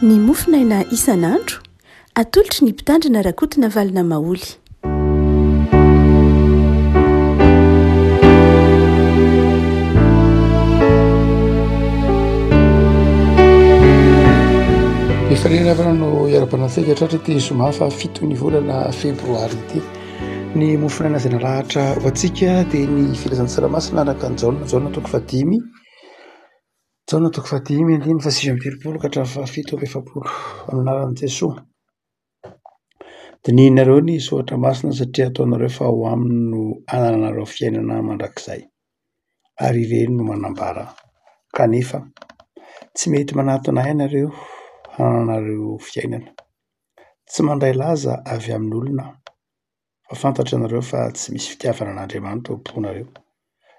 Ny mofinaina isan'andro atolotry ny mpitandrina rakotina valina maoly. Efa reravana no iara-panatsika tratra ty zoma fa 7 ny volana febroary ity ny mofinaina izay nalahatra ho antsika dia ny filazan-tsaramaso nanaka ny jaona toko fadimy andiny fa 8 ka hatramin'ny 7 amin'anaran'i Jesosy. Dia ninareo ny soatra masina satria ataonareo fa ho aminy no ananareo fiainana mandrakizay ary ireny no manambara kanefa tsy mety manatona ianareo hananareo fiainana tsy mandray laza avy amin'olona fa fantatra nareo fa tsy misy fitiavana an'Andriamanitra am-ponareo.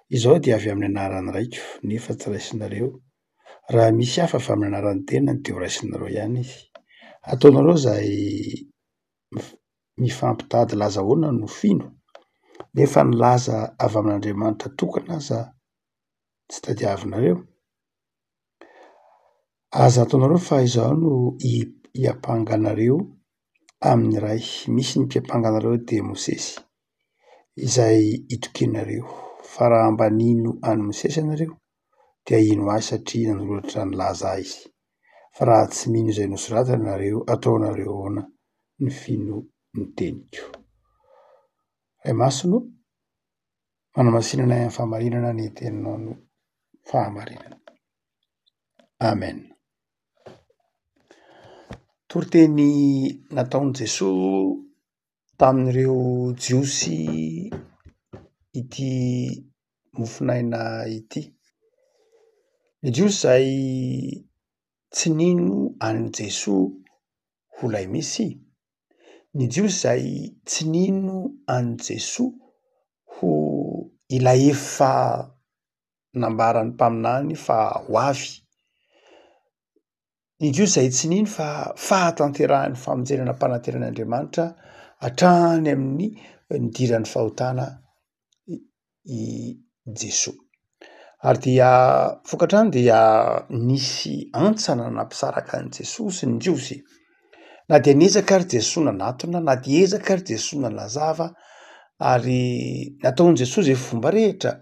Izao dia avy amin'ny anarany raiko nefa tsy raisinareo. Raha misy hafa avy amin'ny anarany tena dia ho raisinareo ihany izy. Ataonareo izay mifampitady laza hoana no fino nefa ny laza avy amin'Andriamanitra tokana aza tsy tadiavinareo. Aza ataonareo fa izao no hiapanganareo amin'ny ray. Misy ny mpiampanganareo dia Mosesy izay itokianareo. Fa raha mba nino any Mosesy ianareo dia ino azy satria nanoratra ny laza izy. Fa raha tsy mino izay nosoratana ianareo, ataonareo ahoana ny fino ny teniko. Ray masino, manamasinana amin'ny fahamarinana ny teninao no fahamarinana. Amen. Toriteny nataon'i Jesosy tamin'ireo jiosy ity mofinaina ity. Ny jiosy izay tsy nino an'i Jesosy ho lay misy. Ny jiosy izay tsy nino an'i Jesosy ho ilay efa nambaran'ny mpaminany fa ho avy. Ny jiosy izay tsy nino fa fahatanterahany famonjenana mpananteran'Andriamanitra hatrany amin'ny nidiran'ny fahotana i Jesosy. Ary dia vokatrany dia nisy antsana nampisaraka an'i Jesosy sy ny jiosy. Na dia niezaka ary Jesosy nanatona, na dia ezaka ary Jesosy nanazava, ary nataon'i Jesosy izay fomba rehetra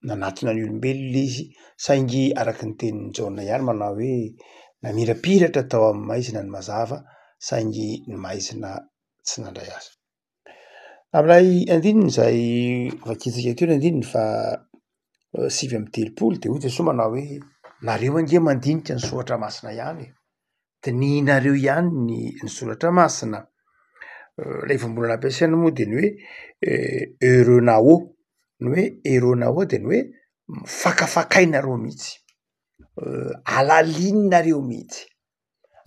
nanatona ny olombelona izy, saingy araka ny tenin'ny Jaona ihany manao hoe namirapiratra tao amin'ny maizina ny mazava, saingy ny maizina tsy nandray azy. Amin'ilay andininy izay vakintsika teo, ny andininy fa 7:30 dia hoy Jesosy manao hoe nareo ange mandinika ny soratra masina ihany dia ninareo ihany ny soratra masina. Ilay voambolana ampiasaina moa dia ny hoe eurônao, ny hoe eurônao dia ny hoe fakafakainareo mihitsy, alalininareo mihitsy,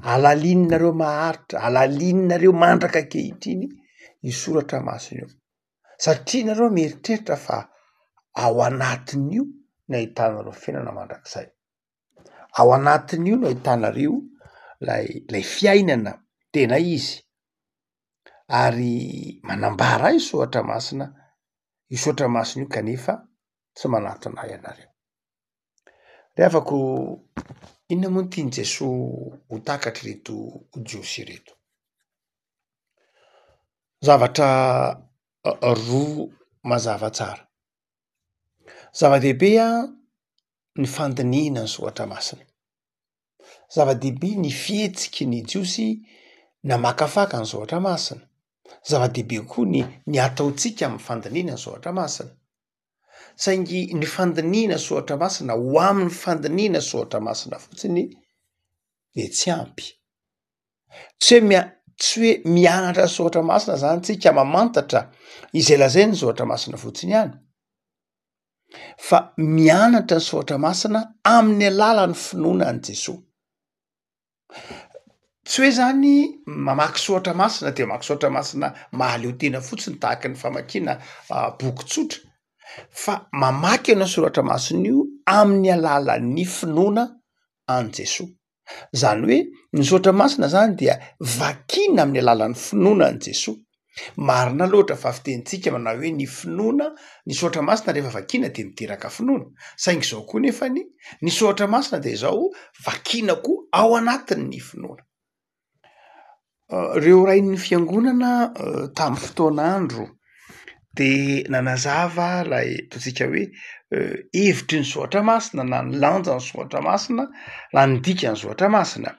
alalininareo maharitra, alalininareo mandraka ankehitriny io soratra masina io, satria nareo mieritreritra fa ao anatin'io no ahitanareo fiainana mandrakizay. Ao anatin'io no ahitanareo lay fiainana tena izy. Ary manambara io soratra masina io kanefa tsy manatona ianareo. Rehavako inona moa no tiany Jesosy ho takatra ireto jiosy ireto? Zavatra roa mazava tsara. Zava-dehibe ny fandiniana ny soratra masina. Zava-dehibe ny fihetsiky ny jiosy namakafaka ny soratra masina. Zava-dehibe koa ny ataontsika amin'ny fandiniana ny soratra masina. Saingy ny fandiniana soratra masina ho amin'ny fandiniana soratra masina fotsiny dia tsy ampy. Tsy hoe mianatra soratra masina zany tsika mamantatra izay lazainy ny soratra masina fotsiny ihany. Fa mianatra ny soratra masina amin'ny alalan'ny finoana an'i Jesosy. Tsy hoe zany mamaky soratra masina dia mamaky soratra masina mahaleo tena fotsiny tahaka ny famakiana boky tsotra, fa mamaky ianao soratra masina io amin'ny alalan'ny finoana an'i Jesosy. Zany hoe ny soratra masina zany dia vakiana amin'ny alalan'ny finoana an'i Jesosy. marina loatra fa fitentsika manao hoe ny finoana ny soatra masina rehefa vakiana de miteraka finoana saingy zao koa nefany ny soatra masina de zao vakiana koa ao anatin'ny finoana. Reo rain'ny fiangonana tamin'ny fotoan'andro de nanazava lay ataontsika hoe hevitry ny soatra masina na ny lanja ny soatra masina na ny dika ny soatra masina,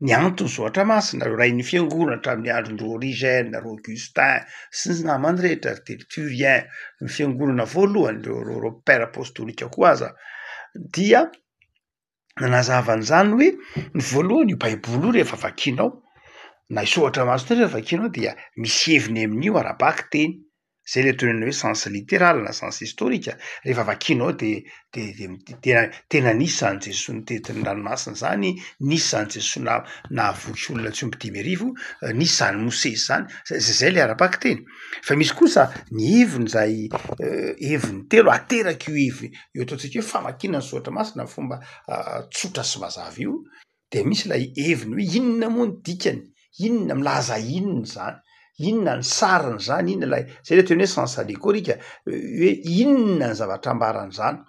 ny antony soatra masina reo rain'ny fiangonana hatramin'ny andron-dro Origène, ro Augustin sy ny namany rehetra Tertullien, ny fiangonana voalohany reo père apostolika koa aza dia nanazava an'zany hoe ny voalohany io baiboly io rehefa vakianao na isoatra masina rehefa vakianao dia misy heviny amin'io ara-baka teny zay le tonena hoe sens littéral na sens historique rehefa vakianao de tena nisy zany Jesosy nitety ny ranomasina zany, nisy zany Jesosy nahavoky olona tsy omby 10,000 nisy zany Mosesy zany zay le ara-baka teny. Fa misy kosa ny heviny zay heviny telo ateraky io heviny io ataontsika hoe famakiana ny soatra masina fomba tsotra sy mazava io de misy lay heviny hoe inona moa ny dikany, inona milaza inona zany, inona ny sariny zany, inona lay zay le teny hoe sens allégorique hoe inona ny zavatra ambaran'zany,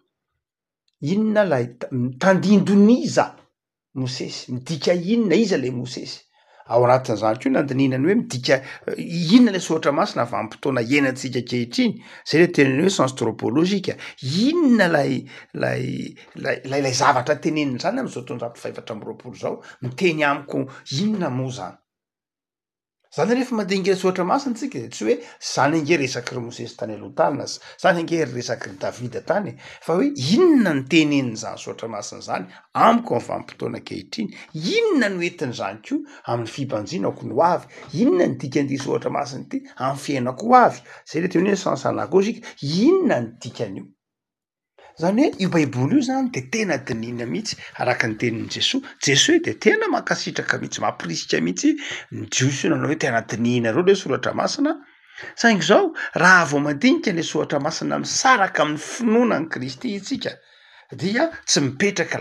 inona lay tandindoniza Mosesy, midika inona, iza le Mosesy ao anatin'zany ko nandininany hoe midika inona le soatra masina vanim-potoana iainantsika ankehitriny zay le teny hoe sens tropologique, inona lay zavatra teneniny zany am'zao taonjato faha 420 zao miteny amiko inona moa zany. Zany rehefa mandinika ny soatra masina tsika de tsy hoe zany ange resaky ry Mosesy tany aloha tany na zany ange resaky ry Davida tany fa hoe inona ny teneniny zany soatra masina zany amiko amin'ny vanim-potoana ankehitriny, inona no entin'izany ko amin'ny fibanjinako no avy, inona ny dikan'ity soatra masina ity amin'ny fiainako ho avy, zay le teny hoe sens anagogika, inona ny dikan'io. Zany hoe io baiboly io zany de tena dinina mihitsy araka ny tenin'i Jesosy de tena mankasitraka mihitsy mampirisika mihitsy ny jiosy nanao hoe tena dininareo le soratra masina saingy zao raha vao mandinika le soatra masina misaraka amin'ny finoanan'i Kristy itsika dia tsy mipetraka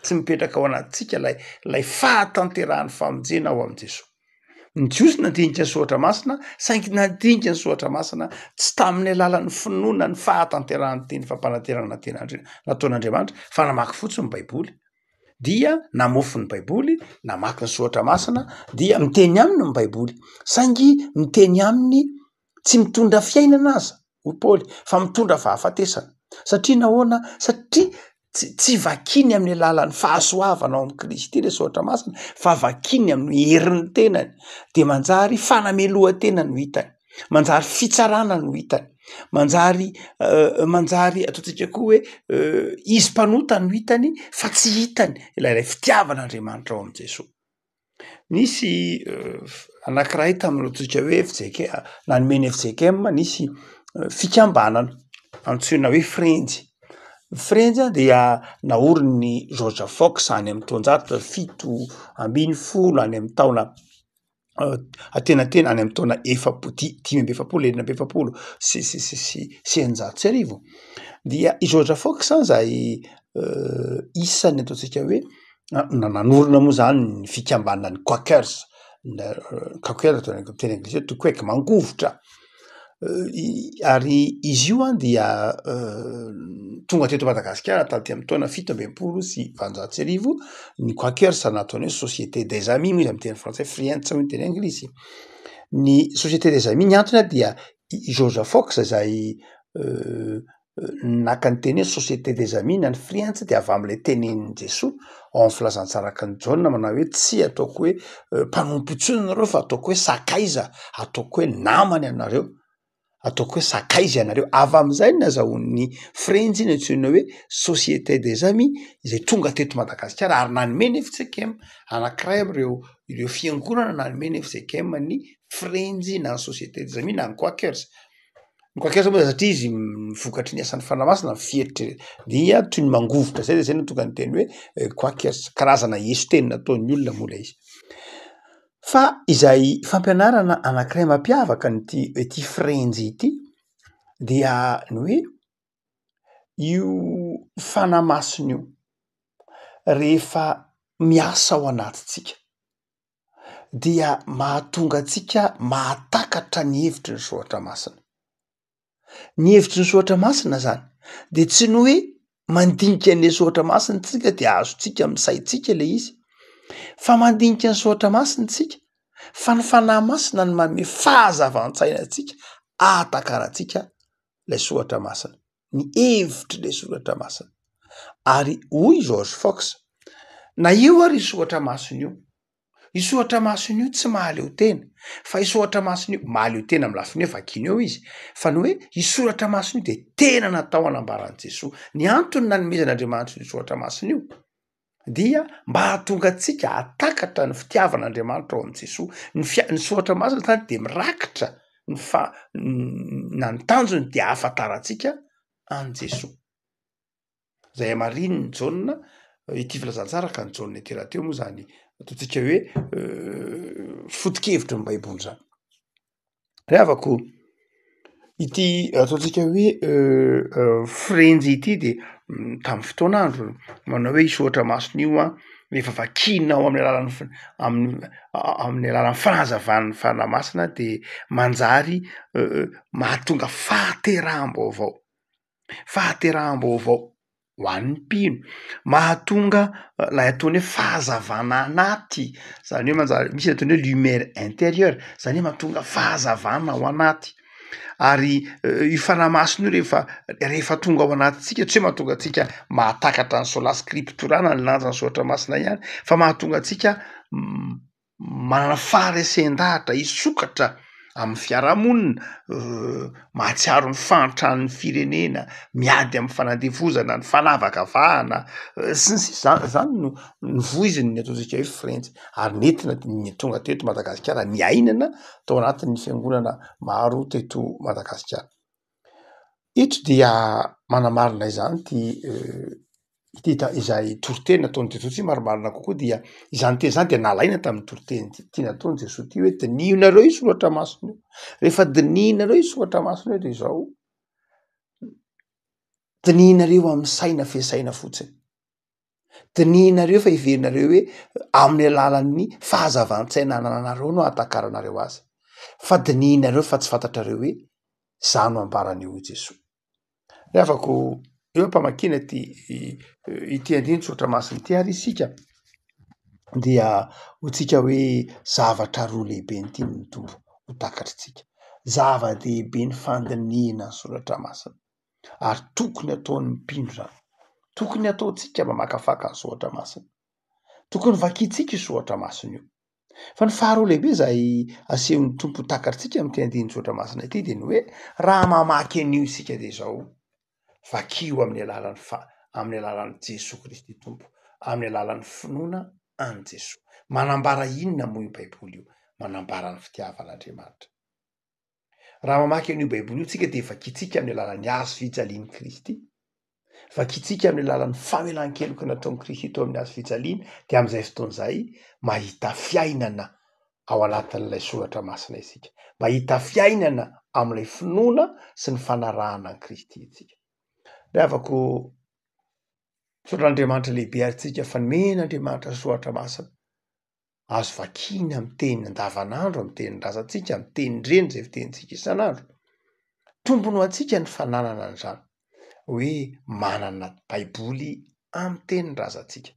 tsy mipetraka ao anatintsika lay fahatanterahany famonjena ao am' Jesosy. Ny jiosy nandinika ny soatra masina saingy nandinika ny soatra masina tsy tamin'ny alalan'ny finoana ny fahatanterahany teny fampananterana nataon'Andriamanitra fa namaky fotsiny ny baiboly dia namofy ny baiboly, namaky ny soatra masina dia miteny aminy ny baiboly saingy miteny aminy tsy mitondra fiainana aza hoy Paoly fa mitondra fahafatesana satria nahoana satria tsy vakiny amin'ny alalan'ny fahasoavana ao am' Kristy le soatra masina fa vakiny amin'ny herin'ny tenany de manjary fanamelohan-tena no hitany, manjary fitsarana no hitany, manjary ataontsika koa hoe izy mpanota no hitany fa tsy hitany ilay fitiavan'Andriamanitra ao am' Jesosy. Nisy anankiray tamin'ireo ataontsika hoe nanomeny FJKM nisy fikambanana antsoina hoe Frenjy dia naoriny George Fox any amin'ny taonjato fito ambin'ny folo any amin'ny taona atenatena any amin'ny taona dimy amby efapolo, enina amby efapolo sy eninjato sy arivo dia i George Fox zay isany ataontsika hoe nanorina moa zany ny fikambanan'ny Quakers teny anglisy hoe to quake mangovotra ary izy io dia tonga teto Madagasikara taty amin'ny taona fito amby epolo sy valonjato sy arivo ny Quakers nataony hoe société des amis moa izy amin'ny teny frantsay Friends moa teny anglisy. Ny société des amis ny antony dia i George Fox zay naka ny teny hoe société des amis na ny Friends de avy am'le tenenin'i Jesosy ao amin'ny filazantsaraky ny Jaune manao hoe tsy ataoko hoe mpanompo intsony nareo fa ataoko hoe sakaiza, ataoko hoe namany anareo, ataoko hoe sakaiza ianareo. Avy am'izay nazahoan'ny Frenjy ny antsoina hoe société des amis izay tonga teto Madagasikara ary nanomeny FJKM anankiray am'ireo fiangonana nanomeny FJKM ny Frenjy na ny société des amis na ny Quakers. Ny Quakers moa satria izy mivokatry ny asan'ny fanamasina miferitry dia toy ny mangovotra zay zay natonga ny teny hoe Quakers, karazana heso teny nataon'ny olona moa lay izy. Fa izay fampianarana anankiray mampiavaka ity Frenjy ity dia ny hoe io fanamasina io rehefa miasa ao anatintsika dia mahatonga antsika mahatakatra ny hevitry ny soatra masina. Ny hevitry ny soatra masina zany de tsy ny hoe mandinika ny soatra masina tsika de azotsika misaitsika le izy, fa mandinika ny soatra masina tsika fa ny fanahy masina ny manome fahazavan-tsaina atsika ahatakarantsika le soatra masina, ny hevitry le soratra masina. Ary hoy George Fox, na io ary isoatra masina io, isoatra masina io tsy mahaleo tena, fa isoatra masina io mahaleo tena amy lafiny hoe vakiny eo izy, fa ny hoe isoratra masina io de tena natao anambaran'i Jesosy. Ny antony nanomezan'Andriamanitra io isoratra masina io dia mba hahatonga antsika hatakatra ny fitiavan'Andriamanitra ao am' Jesosy. Ny soatra masina zany de mirakitra na ny tanjony de ahafatarantsika an' Jesosy. Zay mariny ny Jauna, ity filazantsara ka ny Jauna ity rahateo moa zany ataontsika hoe foto-kevitry ny Baiboly zany. Rehavako ity ataontsika hoe firenjy ity de tamy fotoan'andro manao hoe isoatra masina io rehefa vakinao amin'ny amin'ny alalan'ny fahazavan'ny fanahy masina de manjary mahatonga fahateraham-baovao ho an'ny mpino, mahatonga lay ataony hoe fahazavana anaty, zany hoe manjary misy ataony hoe lumière intérieure, zany hoe mahatonga fahazavana ao anaty. Ary io fanahy masina io rehefa tonga ao anatintsika tsy hoe mahatonga antsika mahatakatra ny sola skriptorana ny lanjan'ny soatra masina ihany, fa mahatonga antsika manana faharesen-dahatra hisokatra amin'ny fiarahamonina, mahatsiaro ny fahantrano ny firenena, miady amin'ny fanandevozana, ny fanavakavahana, sy ny sisa zany no voiziny ny ataontsika hoe firenjy. Ary nentina ny tonga teto Madagasikara miainana tao anatin'ny fiangonana maro teto Madagasikara. Ito dia manamarina izany izay toriteny nataon'i Jesosy ity marimarina kokoa dia izany teny zany de nalaina tamin'ny toriteny ity nataon'i Jesosy ity hoe dinihonareo io soratra masina io, rehefa dinihinareo io soratra masina io de zao, dinihinareo amin'ny saina fesaina fotsiny, dinihinareo fa heverinareo hoe amin'ny alalan'ny fahazavan-tsaina ananareo no ahatakaranareo azy, fa dinihinareo fa tsy fantatrareo hoe za no ambaran'io Jesosy. Rehavako eo ampamakina ity andiny soatra masina ity ary isika dia hotsika hoe zavatra roa lehibe ny ny tombo ho takatritsika, zava-dehibe ny fandinihana ny soratra masina, ary tokony ataon'ny mpino zany, tokony ataontsika mamakafaka ny soatra masina, tokony vakintsika io soatra masina io. Fa ny faharoa lehibe zay asehon'ny tompo takatritsika am'ty andiny soatra masina ity de ny hoe raha mamaky an'io isika de zao, vakio amin'ny alalan'ny Jesosy Kristy tompo, amin'ny alalan'ny finoana an' Jesosy. Manambara inona moa io Baiboly io? Manambara ny fitiavan'Andriamanitra. Raha mamaky an'io Baiboly io tsika de vakintsika amin'ny alalan'ny hazo fijalian'i Kristy, vakintsika amin'ny alalan'ny famelan-keloka nataon'i Kristy tao amin'ny hazo fijaliana, de am'izay fotoan'izay mahita fiainana ao anatin'ilay soratra masina isika, mahita fiainana am'ilay finoana sy ny fanarahana an'i Kristy itsika. Rehavako soratran'Andriamanitra lehibe ary tsika fa nomen'Andriamanitra soratra masina, azo vakina amin'ny teny andavanandro, amin'ny tenin-drazantsika, amin'ny tenin-dreny zay fitenintsika isan'andro. Tombony ho antsika ny fananana an'izany, hoe manana Baiboly amin'ny tenin-drazantsika.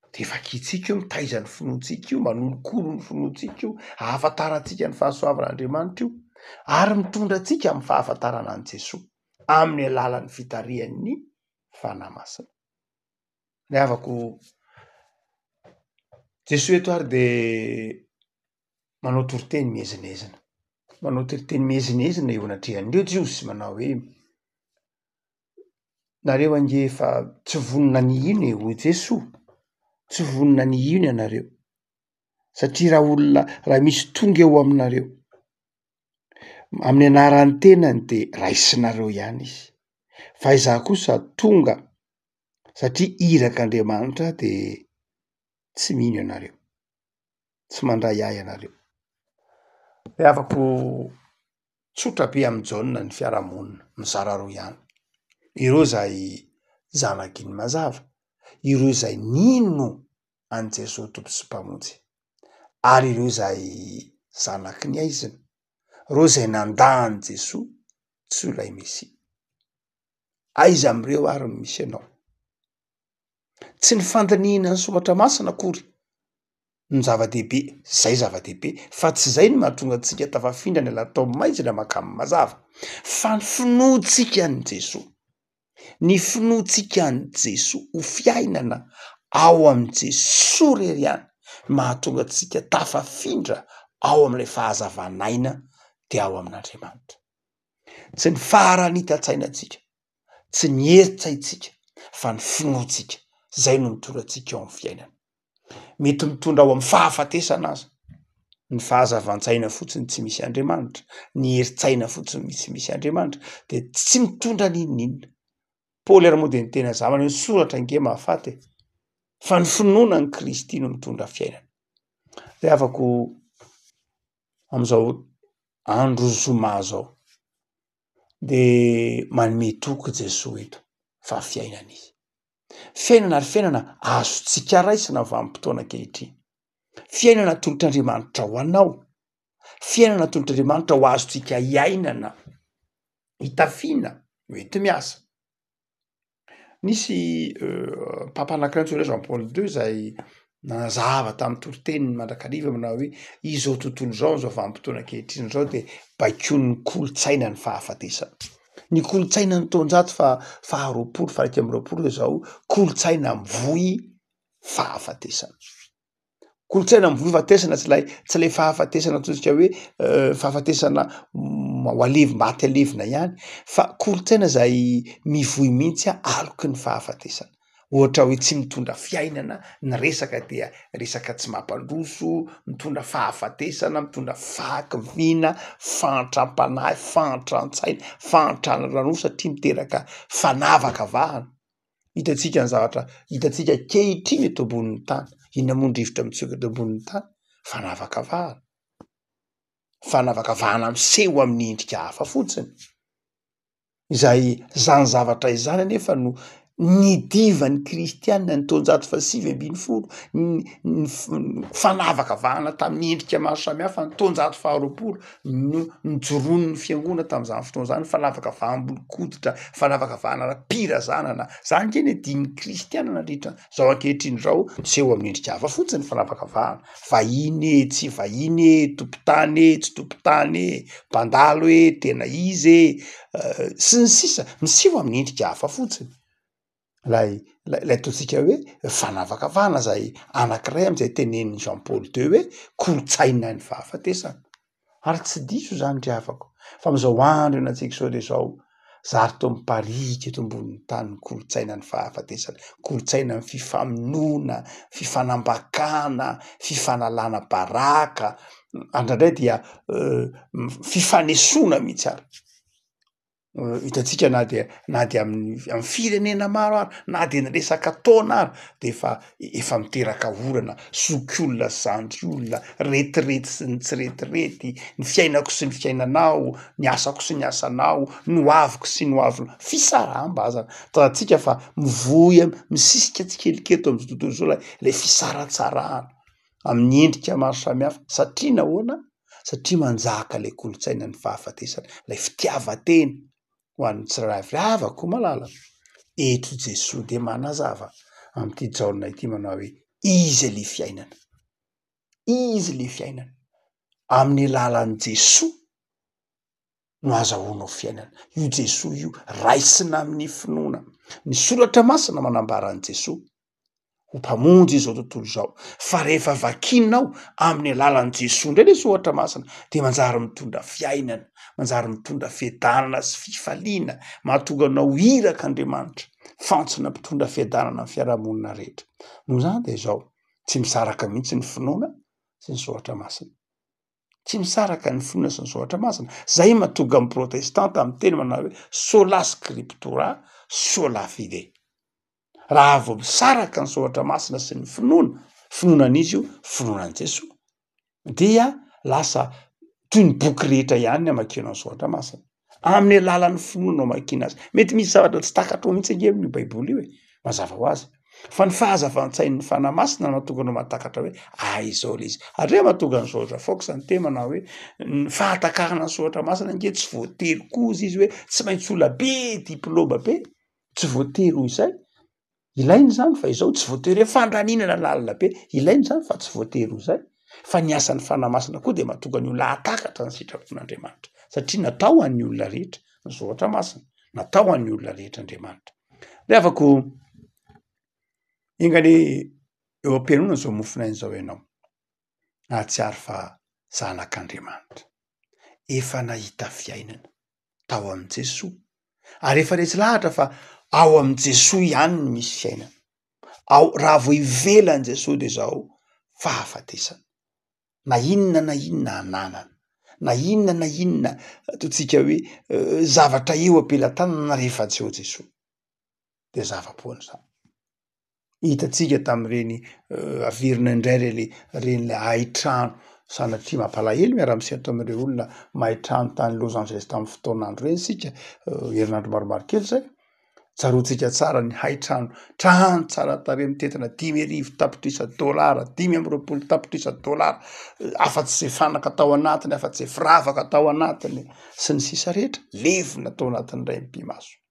De vakintsika io mitaiza ny finoantsika io, manolokolo ny finoantsika io, ahafatarantsika ny fahasoavan'Andriamanitra io, ary mitondra antsika amin'ny fahafantarana an' Jesosy amin'ny alalan'ny fitarihan'ny fanahy masina. Rehavako Jesosy eto ary de manao toriteny miezinezina, manao toriteny miezinezina eo anatrehan'ireo jiosy manao hoe nareo ange fa tsy vonona nihino e hoy Jesosy, tsy vonona nihino ianareo, satria raha misy tonga eo aminareo amin'ny anaran'ny tenany de raisinareo ihany izy, fa izaho kosa tonga satria irak'Andriamanitra de tsy mino ianareo, tsy mandray ahy ianareo. Rehavako tsotra be amin'ny Jauna ny fiarahamonina mizara roa ihany, ireo zay zanaky ny mazava, ireo zay nino an' Jesosy tompo sy mpamonjy, ary ireo zay zanaky ny aiziny, reo zay nandany Jesosy tsy ho lay Mesia. Aiza am'ireo ary ny misy anao? Tsy ny fandinihana ny soratra masina akory ny zava-dehibe, zay zava-dehibe, fa tsy zay no mahatonga antsika tafafindra ny alatao maizina makamy mazava, fa ny finoantsika ny Jesosy. Ny finoantsika ny Jesosy ho fiainana ao am' Jesosy rery ihany mahatonga antsika tafafindra ao am'ilay fahazavanaina de ao amin'Andriamanitra. Tsy ny farany hitatsainantsika, tsy ny heritsaitsika, fa ny finoantsika. Zay no mitondra antsika ao amin'ny fiainana. Mety mitondra ao amin'ny fahafatesana aza. Ny fahazavan-tsaina fotsiny tsy misy Andriamanitra, ny heritsaina fotsiny misy Andriamanitra, de tsy mitondra n'inon'inona. Paoly ary moa de ny tena zavana ny soratra nge mahafaty, fa ny finoana ny Kristy no mitondra fiainana. De afako am'izao andro zoma zao de manome toky Jesosy eto fa fiainana izy. Fiainana ary fiainana azotsika raisina vanim-potoana ankehitriny. Fiainana tolotr'Andriamanitra ho anao. Fiainana tolotr'Andriamanitra ho azotsika hiainana, hitafina, mety miasa. Nisy papa anankiray antsoina hoe Jean Paul II zay nazava tamin'ny toroteniny mandrakariva manao hoe izao tontolo zao, zao vanim-potoana ankehitriny zao de baikoin'ny kolotsaina ny fahafatesana. Ny kolotsaina ny taonjato faha roapolo, faha iraika amby roapolo zao kolotsaina mivohy fahafatesana. Kolotsaina mivohy fahafatesana tsy lay fahafatesana ataontsika hoe fahafatesana ho alevi-maty alevina ihany, fa kolotsaina zay mivohy mihitsy aloky ny fahafatesana. Ohatra hoe tsy mitondra fiainana, ny resaka dia resaka tsy mampandroso, mitondra fahafatesana, mitondra fahakiviana, fahantram-panahy, fahantran-tsaina, fahantrana satria miteraka fanavakavahana. Hitatsika ny zavatra, hitatsika kehitriny eto ambonin'ny tany. Inona moa ny rivotra mitsoka eto ambonin'ny tany? Fanavakavahana. Fanavakavahana miseho amin'ny endrika hafa fotsiny. Izay zany zavatra izany anefa no nidivan'ny kristianina ny taonjato faha sivy ambin'ny folo, ny fanavakavahana tamin'ny endrika maro samihafa ny taonjato faha roapolo no nijoroan'ny fiangona tamin'izany fotoana zany, fanavakavahanam-bolokoditra, fanavakavahana ara-pirazanana. Zany nge ny din'ny kristianina nandritra zao ankehitriny zao, seho amin'ny endrika hafa fotsiny fanavakavahana. Vahiny e, tsy vahiny e, tompotany e, tsy tompotany e, mpandalo e, tena izy e, sy ny sisa, miseho amin'ny endrika hafa fotsiny. Lay ataontsika hoe fanavakavahana zay anankiray am'izay tenenin'ny Jean Paul II hoe kolotsaina ny fahafatesana. Ary tsy diso zany ndre afako. Fa am'izao andro ianantsika sao de zao, zary to miparika eto ambonin'ny tany kolotsaina ny fahafatesana, kolotsaina ny fifamonoana, fifanambakana, fifanalana baraka, andrandray dia fifanesona mihitsy ary. Hitatsika na de amin'ny firenena maro ary, na de ny resaka taona ary, de efa miteraka orana, zokiolona sy zandriolona, retirety sy ny tsy retirety, ny fiainako sy ny fiainanao, ny asako sy ny asanao, ny hoaviko sy ny hoavina, fisaraham-bazana. Tantsika fa mivohy misisika tsikelikely am'izao tontolo zao lay fisaratsarahana amin'ny endrika maro samihafa. Satria nahoana? Satria manjaka lay kolotsaina ny fahafatesana, lay fitiavan-tena ho an'ny tsirairay avako malala. Eto Jesosy de manazava am'ty jaona ity manao hoe izy le fiainana. Izy le fiainana. Amin'ny alalan'i Jesosy no azahoanao fiainana. Io Jesosy io raisina amin'ny finoana. Ny soratra masina manambara an'i Jesosy ho mpamonjy izao tontolo zao. Fa rehefa vakinao amin'ny alalan'i Jesosy ndray le soratra masina, de manjary mitondra fiainana, manjary mitondra fiadanana sy fifaliana, mahatonga anao iraka Andriamanitra, fantsona mpitondra fiadanana amin'ny fiarahamonina rehetra. Noho zany de zao, tsy misaraka mihitsy ny finoana sy ny soratra masina. Tsy misaraka ny finoana sy ny soratra masina. Zay mahatonga amin'ny protestanta amin'ny teny manao hoe sola scriptura, sola fide. Raha vao misaraka ny soratra masina sy ny finoanan'izy io, finoanan'i Jesosy, dia lasa toy ny boky rehetra ihany ny amakianao ny soratra masina. Amin'ny alalan'ny finoana no amakiana azy. Mety misy zavatra tsy takatro mihitsy ange amin'ny baiboly io e, mazava ho azy. fa ny fahazavan-tsain'ny fanamasina mahatonga anao mahatakatra hoe izao le izy ary re mahatonga ny soatra foka ny temana hoe ny fahatakarana ny soatra masina nge tsy voatery kozy izy hoe tsy maintsy ola be diplôma be tsy voatery ho izay ilainy zany fa izao tsy voatery hoe fandraninana lalina be ilainy zany fa tsy voatery ho izay fa ny asan'ny fanamasina koa de mahatonga ny olona atakatra ny sitrapon'Andriamanitra satria natao an'ny olona rehetra ny soatra masina natao an'ny olona rehetra Andriamanitra le afako ingany eo am-pianona zao mofinainy zao ianao ahatsiary fa zanak'Andriamanitra efa nahita fiainana tao am' Jesoa ary efa resy lahatra fa ao am' Jesoa ihany ny misy fiainana ao raha vo ivelan' Jesoa de zao fahafatesana na inona ananana na inona ataotsika hoe zavatra eo ampelantanana rehefa tsy eo Jesoa de zava-poana zany hitatsika tam'ireny averina indray reny le haitrano sanatria mampalahelo miara-misehatra am'ireo olona mahitrano tany Los Angeles tamin'ny fotoanandro reny sika herinandro maromaro kely zay tsarotsika tsara ny haitrano trano tsara tare mitetana 5,000 tapitrisa dolara 5,20 tapitrisa dolara afa-tsy zay fanaka tao anatiny afa-tsy zay firavaka tao anatiny sy ny sisa rehetra levona tao anatin'ny ray mpimaso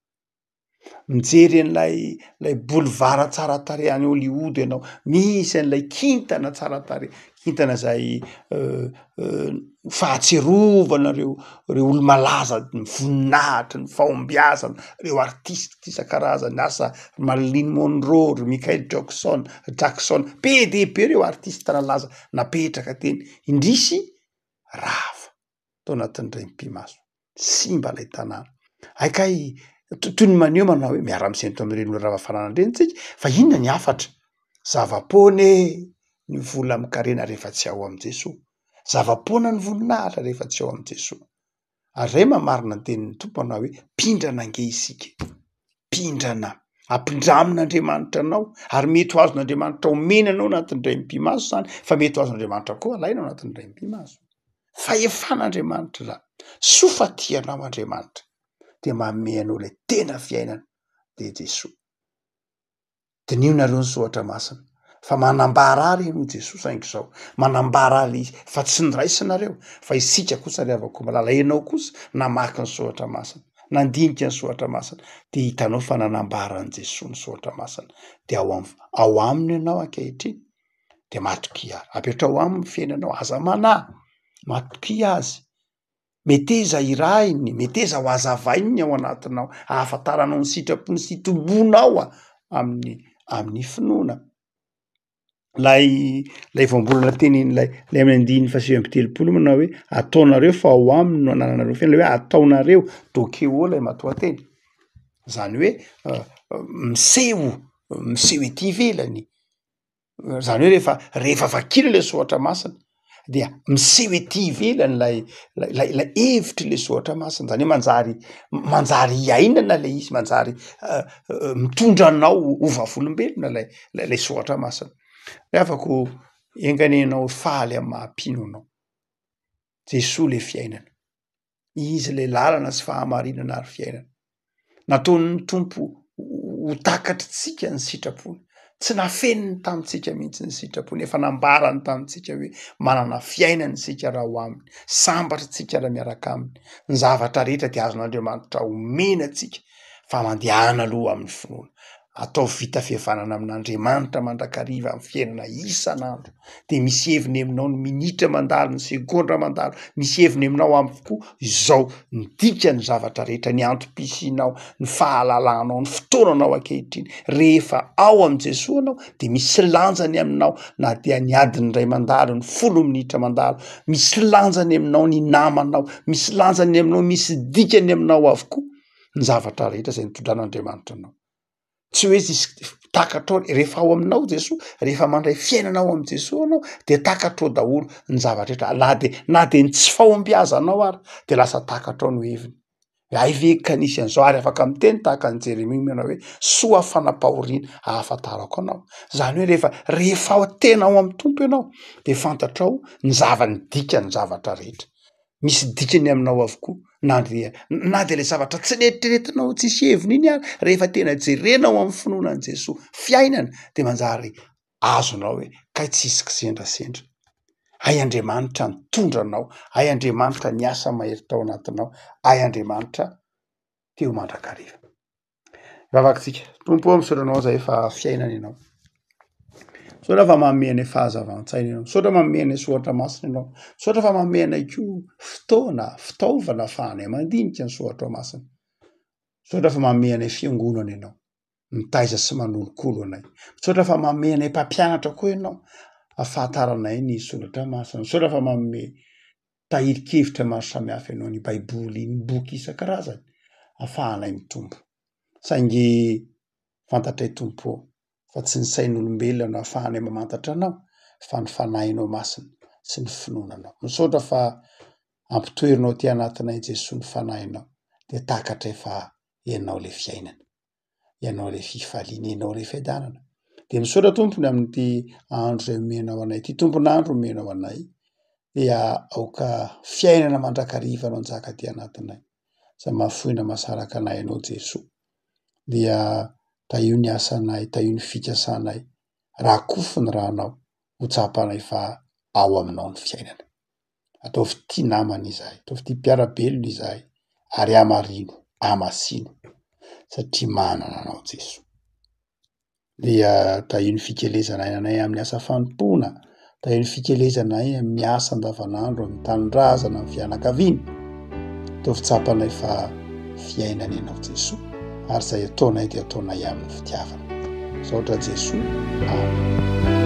mijery an'lay boulevard tsara tare any Hollywood ianao misy an'lay kintana tsara tare kintana zay fahatserovana reo olo malaza ny voninahitra ny fahombiazana reo artiste isan-karazany asa Marilyn Monroe ry Michael Jackson be de be reo artiste nalaza napetraka teny indrisy rava tao anatin'ny ray mpimaso simba lay tanàna akay toy ny maneho manao hoe miara-misento am'ireny olona rava-fanana reny tsika fa inona ny afatra zava-pony ny vola mikarena rehefa tsy ao am' Jesoa zava-poana ny voninahitra rehefa tsy ao am' Jesoa ary ray mamarina ny tenin'ny tompona hoe pindrana ange isika pindrana ampindramin'Andriamanitra anao ary mety ho azon'Andriamanitra omena anao anatin'ny ray mpimaso zany fa mety ho azon'Andriamanitra koa alaina ao anatin'ny ray mpimaso fa efan'Andriamanitra zany soafatianao Andriamanitra de manome anao lay tena fiainana de Jesoa dinio nareo ny soatra masina fa manambara ary ianao Jesoa saingy zao manambara ary izy fa tsy niraisinareo fa isika kosa ry havako malala ianao kosa namaky ny soatra masina nandinika ny soatra masina de hitanao fa nanambara ny Jesoa ny soatra masina de ao aminy ianao ankehitriny de matoky ary apetrao aminy fiainanao aza manà matoky azy meteza irainy meteza ho azavainy ao anatinao ahafantaranao ny sitrapony sy tombonao amin'ny finoana lay voambolana teny lay amin'ny 1:7 manao hoe ataonareo fa ao aminy no anananareo fiaina hoe ataonareo dokeo lay matoa-teny zany hoe miseho ety ivelany zany hoe rehefa vakila le soatra masina dia miseho ety ivelany lay hevitry le soatra masina zany hoe manjary iainana le izy manjary mitondra anao ovavolombelona lay soatra masina re afako enganenao faly amin'ny mahampino anao Jesoa le fiainana izy le lalana sy fahamarinana ary fiainana nataon'ny tompo ho takatritsika ny sitrapony tsy nafeniny tamintsika mihitsy ny sitrapony efa nambarany tamintsika hoe manana fiainana sika raha ho aminy sambatra tsika raha miaraka aminy ny zavatra rehetra de azon'Andriamanitra omena tsika fa mandehana aloha amin'ny finoana atao vita fihavanana amin'Andriamanitra mandrakariva amin'ny fiainana isan'andro de misy heviny aminao ny minitra mandalo ny segondra mandalo misy heviny aminao amikoa izao ny dika ny zavatra rehetra ny antom-pisinao ny fahalalanao ny fotoananao ankehitriny rehefa ao am' Jesoa anao de misy lanjany aminao na dia ny adiny ray mandalo ny 10 minitra mandalo misy lanjany aminao ny namanao misy lanjany aminao misy dikany aminao avokoa ny zavatra rehetra zay nitondran'Andriamanitra anao tsy hoe izy takatrao rehefa ao aminao Jesoa rehefa mandray fiainanao am' Jesoa anao de takatrao daholo ny zavatra rehetra na de ny tsy fahombiazanao ary de lasa takatrao no heviny ay ve kanisy an'izao ary afaka miteny tahaka ny Jeremia manao hoe soa fanapahoriana ahafantarako anao zany hoe rehefa tena ao amin'ny tompo ianao de fantatrao ny zavany dika ny zavatra rehetra misy dikany aminao avokoa na de le zavatra tsy neritreretinao tsisy heviny iny ary rehefa tena jerenao amin'ny finoanan' Jesosy fiainana de manjary azonao hoe kay tsisy kisendrasendra. Ay Andriamanitra nitondranao, ay Andriamanitra niasa mahery tao anatinao, ay Andriamanitra teo mandrakariva. Vavakitsika, Tompo misaotranao zay fa fiainana ianao. Misaotra fa manome fahazavan-tsaina ianao, misaotra manome soratra masina ianao, misaotra fa manome koa fotoana, fitaovana ahafahanay mandinika ny soratra masina. Misaotra fa manome fiangonana ianao, mitaiza sy manolokolo anay. Misaotra fa manome mpampianatra koa ianao, ahafantaranay ny soratra masina. Misaotra fa manome tahiri-kevitra maro samihafa ianao, ny baiboly, ny boky isan-karazany, ahafahanay mitombo. Saingy fantatray Tompo fa tsy ny sain'olombelona ahafahanay mamantatra anao, fa ny fanahinao masina sy ny finoananao. Misaotra fa ampitoerinao ty anatinay Jesosy ny fanahinao, de takatray fa ianao le fiainana, ianao le fifaliana, ianao le fiadanana. De misaotra Tompony amin'ity andro zay omenao anay, ty tompon'andro omenao anay, dia aoka fiainana mandrakariva no anjaka ty anatinay. Zay mahafoina mahasaraka anay ianao Jesosy. Dia tahio ny asanay, tahio ny fikasanay, rakofo ny ranao, ho tsapanay fa ao aminao ny fiainana. Ataovy ty namana izahay, ataovy ty mpiarabelona izahay, ary amarino, amasino, satria manana anao Jesosy. Dia tahio ny fikelezanay anay amin'ny asa fanompona, tahio ny fikelezanay amin'ny asa andavanandro, amin'ny tanindrazana, amin'ny fianakaviana. Ataovy tsapanay fa fiainana ianao Jesosy, ary zay ataonay dia ataonay amin'ny fitiavana. Misaotra Jesosy. Amen.